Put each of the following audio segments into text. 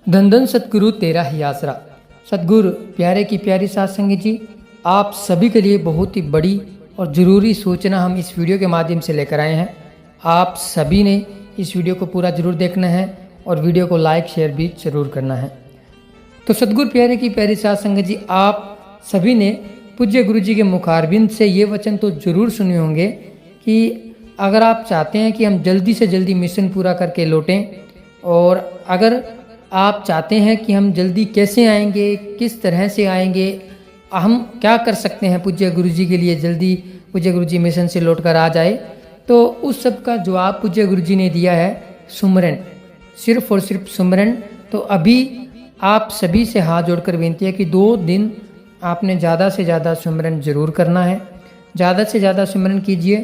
धन धन सतगुरु तेरा ही आसरा। सतगुरु प्यारे की प्यारी साध संगत जी, आप सभी के लिए बहुत ही बड़ी और ज़रूरी सूचना हम इस वीडियो के माध्यम से लेकर आए हैं। आप सभी ने इस वीडियो को पूरा ज़रूर देखना है और वीडियो को लाइक शेयर भी ज़रूर करना है। तो सतगुरु प्यारे की प्यारी साध संगत जी, आप सभी ने पूज्य गुरु जी के मुखारबिंद से ये वचन तो ज़रूर सुने होंगे कि अगर आप चाहते हैं कि हम जल्दी से जल्दी मिशन पूरा करके लौटें, और अगर आप चाहते हैं कि हम जल्दी कैसे आएंगे, किस तरह से आएंगे, हम क्या कर सकते हैं पूज्य गुरु जी के लिए जल्दी पूज्य गुरु जी मिशन से लौट कर आ जाए, तो उस सब का जवाब पूज्य गुरु जी ने दिया है सुमरन, सिर्फ और सिर्फ सुमरन। तो अभी आप सभी से हाथ जोड़कर विनती है कि 2 दिन आपने ज़्यादा से ज़्यादा सिमरन जरूर करना है। ज़्यादा से ज़्यादा सिमरन कीजिए,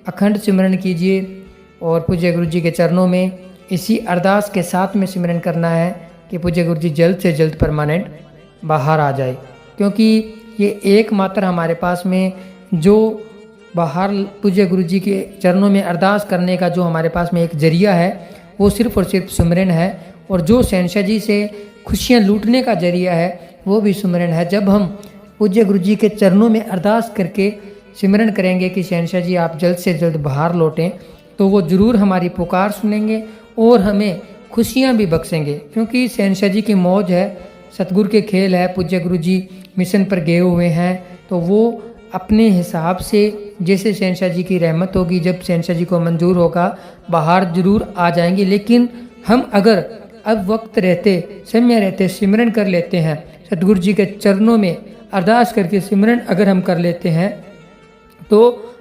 अखंड सिमरन कीजिए और पूज्य गुरु जी के चरणों में इसी अरदास के साथ में सिमरन करना है कि पूज्य गुरु जी जल्द से जल्द परमानेंट बाहर आ जाए, क्योंकि ये एकमात्र हमारे पास में जो बाहर पूज्य गुरु जी के चरणों में अरदास करने का जो हमारे पास में एक जरिया है वो सिर्फ और सिर्फ सिमरन है, और जो शहंशाह जी से खुशियाँ लूटने का जरिया है वो भी सिमरन है। जब हम पूज्य गुरु जी के चरणों में अरदास करके सिमरन करेंगे कि शहंशाह जी आप जल्द से जल्द बाहर लौटें, तो वो ज़रूर हमारी पुकार सुनेंगे और हमें खुशियाँ भी बख्शेंगे, क्योंकि शहंशाह जी की मौज है, सतगुरु के खेल है। पूज्य गुरु जी मिशन पर गए हुए हैं तो वो अपने हिसाब से जैसे शहंशाह जी की रहमत होगी, जब शहंशाह जी को मंजूर होगा बाहर ज़रूर आ जाएंगे। लेकिन हम अगर अब वक्त रहते समय रहते सिमरन कर लेते हैं, सतगुरु जी के चरणों में अरदास करके सिमरन अगर हम कर लेते हैं, तो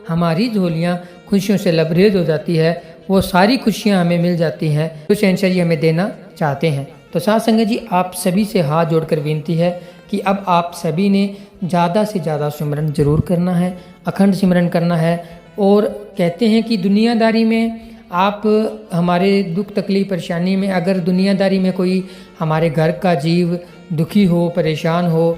हमारी झोलियाँ खुशियों से लबरेज हो जाती है, वो सारी खुशियाँ हमें मिल जाती हैं जो शहंशाह जी हमें देना चाहते हैं। तो साध संगत जी, आप सभी से हाथ जोड़कर विनती है कि अब आप सभी ने ज़्यादा से ज़्यादा सिमरन जरूर करना है, अखंड सिमरन करना है। और कहते हैं कि दुनियादारी में आप हमारे दुख तकलीफ परेशानी में, अगर दुनियादारी में कोई हमारे घर का जीव दुखी हो, परेशान हो,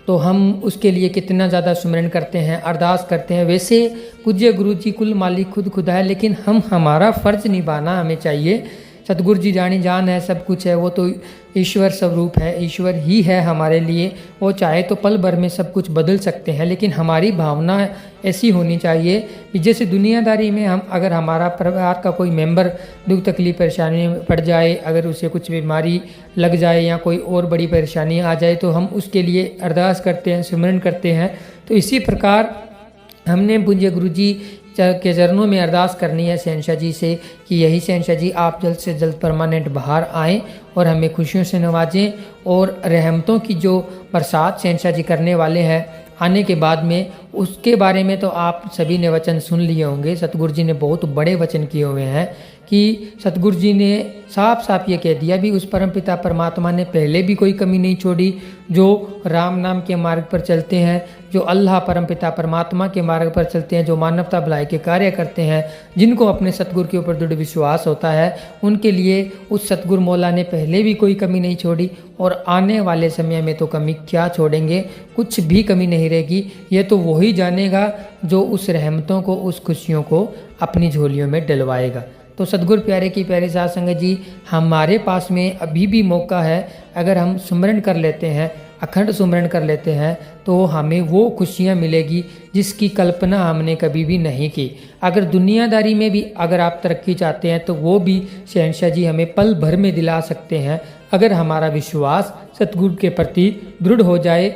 तो हम उसके लिए कितना ज़्यादा सिमरन करते हैं, अरदास करते हैं। वैसे पूज्य गुरु जी कुल मालिक खुद खुदा है, लेकिन हम हमारा फ़र्ज़ निभाना हमें चाहिए। सतगुरु जी जानी जान है, सब कुछ है, वो तो ईश्वर स्वरूप है, ईश्वर ही है हमारे लिए। वो चाहे तो पल भर में सब कुछ बदल सकते हैं, लेकिन हमारी भावना ऐसी होनी चाहिए कि जैसे दुनियादारी में हम अगर हमारा परिवार का कोई मेंबर दुख तकलीफ परेशानी में पड़ जाए, अगर उसे कुछ बीमारी लग जाए या कोई और बड़ी परेशानी आ जाए, तो हम उसके लिए अरदास करते हैं, सिमरन करते हैं। तो इसी प्रकार हमने पूज्य गुरु जी के चरणों में अरदास करनी है शहंशाह जी से कि यही शहंशाह जी आप जल्द से जल्द परमानेंट बाहर आएँ और हमें खुशियों से नवाजें, और रहमतों की जो बरसात शहंशाह जी करने वाले हैं आने के बाद में, उसके बारे में तो आप सभी ने वचन सुन लिए होंगे। सतगुरु जी ने बहुत बड़े वचन किए हुए हैं कि सतगुरु जी ने साफ साफ ये कह दिया भी उस परमपिता परमात्मा ने पहले भी कोई कमी नहीं छोड़ी। जो राम नाम के मार्ग पर चलते हैं, जो अल्लाह परमपिता परमात्मा के मार्ग पर चलते हैं, जो मानवता भलाई के कार्य करते हैं, जिनको अपने सतगुरु के ऊपर दृढ़ विश्वास होता है, उनके लिए उस सतगुरु मौला ने पहले भी कोई कमी नहीं छोड़ी, और आने वाले समय में तो कमी क्या छोड़ेंगे, कुछ भी कमी नहीं रहेगी। ये तो वही जानेगा जो उस रहमतों को, उस खुशियों को अपनी झोलियों में डलवाएगा। तो सतगुरु प्यारे की प्यारी साध संगत जी, हमारे पास में अभी भी मौका है। अगर हम सुमरन कर लेते हैं, अखंड सुमरन कर लेते हैं, तो हमें वो खुशियाँ मिलेगी जिसकी कल्पना हमने कभी भी नहीं की। अगर दुनियादारी में भी अगर आप तरक्की चाहते हैं, तो वो भी शहंशाह जी हमें पल भर में दिला सकते हैं, अगर हमारा विश्वास सतगुरु के प्रति दृढ़ हो जाए,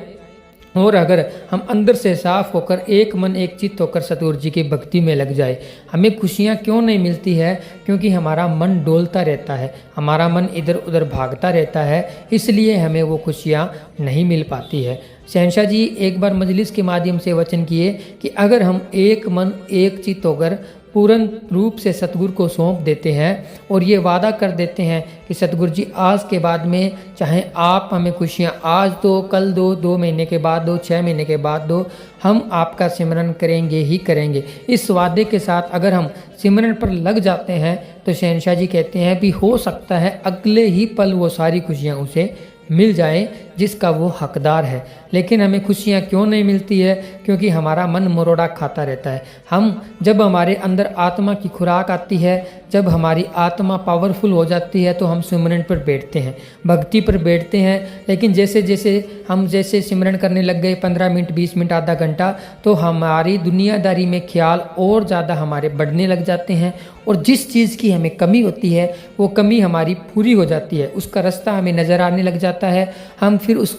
और अगर हम अंदर से साफ होकर एक मन एक चित्त होकर सतगुरु जी की भक्ति में लग जाए। हमें खुशियाँ क्यों नहीं मिलती है? क्योंकि हमारा मन डोलता रहता है, हमारा मन इधर उधर भागता रहता है, इसलिए हमें वो खुशियाँ नहीं मिल पाती है। शहंशाह जी एक बार मजलिस के माध्यम से वचन किए कि अगर हम एक मन एक चित्त होकर पूर्ण रूप से सतगुरु को सौंप देते हैं और ये वादा कर देते हैं कि सतगुरु जी आज के बाद में चाहे आप हमें खुशियाँ आज दो, कल दो, 2 महीने के बाद दो, 6 महीने के बाद दो, हम आपका सिमरन करेंगे ही करेंगे। इस वादे के साथ अगर हम सिमरन पर लग जाते हैं, तो शहंशाह जी कहते हैं भी हो सकता है अगले ही पल वो सारी खुशियाँ उसे मिल जाए जिसका वो हकदार है। लेकिन हमें खुशियाँ क्यों नहीं मिलती है? क्योंकि हमारा मन मरोड़ा खाता रहता है। हम जब हमारे अंदर आत्मा की खुराक आती है, जब हमारी आत्मा पावरफुल हो जाती है तो हम सिमरन पर बैठते हैं, भक्ति पर बैठते हैं। लेकिन जैसे जैसे हम सिमरन करने लग गए 15 मिनट, 20 मिनट, आधा घंटा, तो हमारी दुनियादारी में ख्याल और ज़्यादा हमारे बढ़ने लग जाते हैं और जिस चीज़ की हमें कमी होती है वो कमी हमारी पूरी हो जाती है, उसका रास्ता हमें नज़र आने लग जाता है। हम फिर उस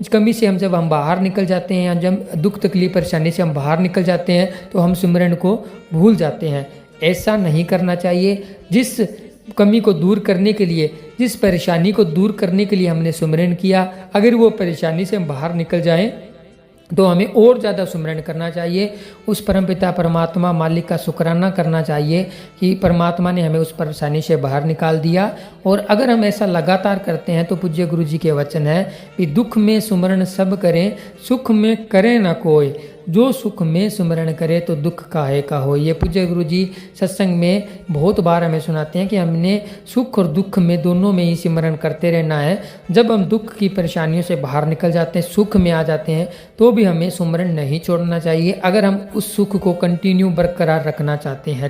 कमी से जब हम बाहर निकल जाते हैं, जब दुख तकलीफ परेशानी से हम बाहर निकल जाते हैं तो हम सिमरन को भूल जाते हैं। ऐसा नहीं करना चाहिए। जिस कमी को दूर करने के लिए, जिस परेशानी को दूर करने के लिए हमने सिमरन किया, अगर वो परेशानी से हम बाहर निकल जाएं तो हमें और ज़्यादा सिमरन करना चाहिए। उस परमपिता परमात्मा मालिक का शुक्राना करना चाहिए कि परमात्मा ने हमें उस परेशानी से बाहर निकाल दिया। और अगर हम ऐसा लगातार करते हैं तो पूज्य गुरु जी के वचन है कि दुख में सिमरन सब करें, सुख में करे ना कोई, जो सुख में सिमरन करे तो दुख काहे का हो। ये पूज्य गुरु जी सत्संग में बहुत बार हमें सुनाते हैं कि हमने सुख और दुख में दोनों में ही सिमरन करते रहना है। जब हम दुख की परेशानियों से बाहर निकल जाते हैं, सुख में आ जाते हैं, तो भी हमें सिमरन नहीं छोड़ना चाहिए अगर हम उस सुख को कंटिन्यू बरकरार रखना चाहते हैं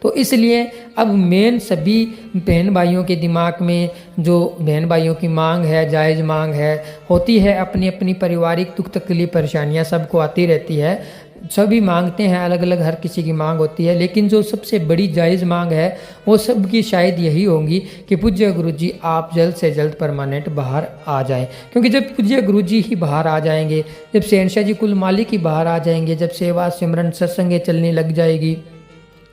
तो इसलिए अब मेन सभी बहन भाइयों के दिमाग में जो बहन भाइयों की मांग है, जायज़ मांग है, होती है। अपनी अपनी पारिवारिक दुख तकलीफ परेशानियां सबको आती रहती है, सभी मांगते हैं, अलग अलग हर किसी की मांग होती है। लेकिन जो सबसे बड़ी जायज़ मांग है वो सबकी शायद यही होगी कि पूज्य गुरु जी आप जल्द से जल्द परमानेंट बाहर आ जाएं। क्योंकि जब पूज्य गुरु जी ही बाहर आ जाएंगे, जब शहंशाह जी कुल मालिक ही बाहर आ जाएंगे, जब सेवा सिमरन सत्संग चलने लग जाएगी,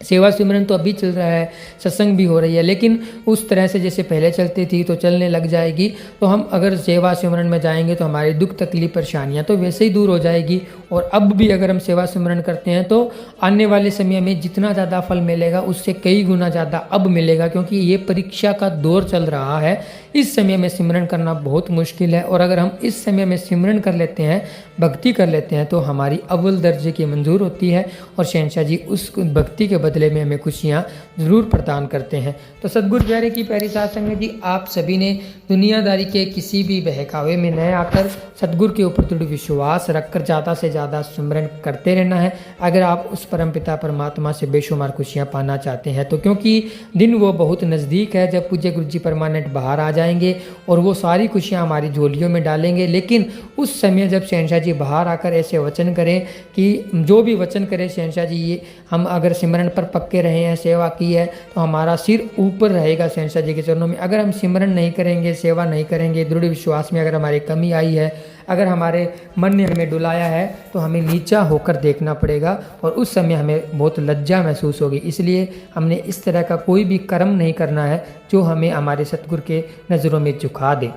सेवा सिमरन तो अभी चल रहा है, सत्संग भी हो रही है, लेकिन उस तरह से जैसे पहले चलती थी तो चलने लग जाएगी। तो हम अगर सेवा सिमरन में जाएंगे तो हमारी दुख तकलीफ परेशानियां तो वैसे ही दूर हो जाएगी। और अब भी अगर हम सेवा सिमरन करते हैं तो आने वाले समय में जितना ज़्यादा फल मिलेगा उससे कई गुना ज़्यादा अब मिलेगा, क्योंकि ये परीक्षा का दौर चल रहा है। इस समय में सिमरन करना बहुत मुश्किल है और अगर हम इस समय में सिमरन कर लेते हैं, भक्ति कर लेते हैं, तो हमारी अव्वल दर्जे की मंजूर होती है और शहंशाह जी उस भक्ति के बदले में हमें खुशियाँ ज़रूर प्रदान करते हैं। तो सतगुरु प्यारे की प्यारी साध संगत जी, आप सभी ने दुनियादारी के किसी भी बहकावे में न आकर सतगुरु के ऊपर दृढ़ विश्वास रखकर ज़्यादा से ज़्यादा सिमरन करते रहना है अगर आप उस परमपिता परमात्मा से बेशुमार खुशियाँ पाना चाहते हैं तो। क्योंकि दिन वो बहुत नज़दीक है जब पूज्य गुरु जी परमानेंट बाहर आ जाएंगे और वो सारी खुशियाँ हमारी झोलियों में डालेंगे। लेकिन उस समय जब शहंशाह जी बाहर आकर ऐसे वचन करें कि जो भी वचन करे शहंशाह जी, ये हम अगर सिमरन पर पक्के रहे हैं, सेवा की है, तो हमारा सिर ऊपर रहेगा शहंशाह जी के चरणों में। अगर हम सिमरन नहीं करेंगे, सेवा नहीं करेंगे, दृढ़ विश्वास में अगर हमारी कमी आई है, अगर हमारे मन ने हमें डुलाया है, तो हमें नीचा होकर देखना पड़ेगा और उस समय हमें बहुत लज्जा महसूस होगी। इसलिए हमने इस तरह का कोई भी कर्म नहीं करना है जो हमें हमारे सतगुरु के नज़रों में झुका दे।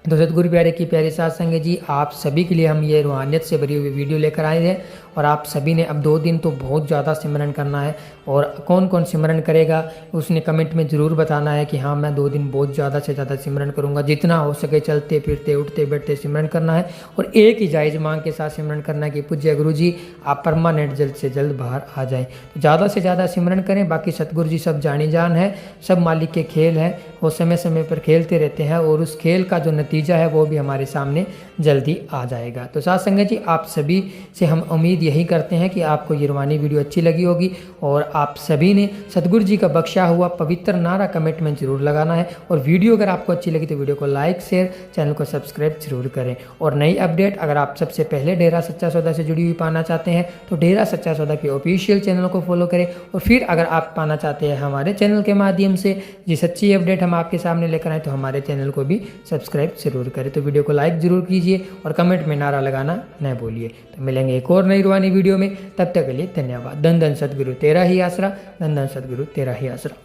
तो सतगुरु प्यारे की प्यारी साध संगत जी, आप सभी के लिए हम ये रूहानियत से भरी हुई वीडियो लेकर आए हैं और आप सभी ने अब 2 दिन तो बहुत ज़्यादा सिमरन करना है। और कौन कौन सिमरन करेगा उसने कमेंट में ज़रूर बताना है कि हाँ मैं 2 दिन बहुत ज़्यादा से ज़्यादा सिमरन करूँगा। जितना हो सके चलते फिरते उठते बैठते सिमरन करना है और एक ही जायज़ मांग के साथ सिमरन करना है कि पूज्य गुरु जी आप परमानेंट जल्द से जल्द बाहर आ जाएँ। तो ज़्यादा से ज़्यादा सिमरन करें। बाकी सतगुरु जी सब जानी जान है, सब मालिक के खेल हैं, वो समय समय पर खेलते रहते हैं और उस खेल का जो नतीजा है वो भी हमारे सामने जल्दी आ जाएगा। तो साथ संगत जी, आप सभी से हम उम्मीद यही करते हैं कि आपको ये रूहानी वीडियो अच्छी लगी होगी और आप सभी ने सतगुरु जी का बख्शा हुआ पवित्र नारा कमेंट में जरूर लगाना है। और वीडियो अगर आपको अच्छी लगी तो वीडियो को लाइक शेयर, चैनल को सब्सक्राइब जरूर करें। और नई अपडेट अगर आप सबसे पहले डेरा सच्चा सौदा से जुड़ी हुई पाना चाहते हैं तो डेरा सच्चा सौदा के ऑफिशियल चैनल को फॉलो करें। और फिर अगर आप पाना चाहते हैं हमारे चैनल के माध्यम से जी सच्ची अपडेट हम आपके सामने लेकर आए तो हमारे चैनल को भी सब्सक्राइब जरूर करें। तो वीडियो को लाइक जरूर कीजिए और कमेंट में नारा लगाना न भूलिए। तो मिलेंगे एक और नई रूहानी वीडियो में, तब तक के लिए धन्यवाद। धन धन सतगुरु तेरा ही आसरा, धन धन सतगुरु तेरा ही आसरा।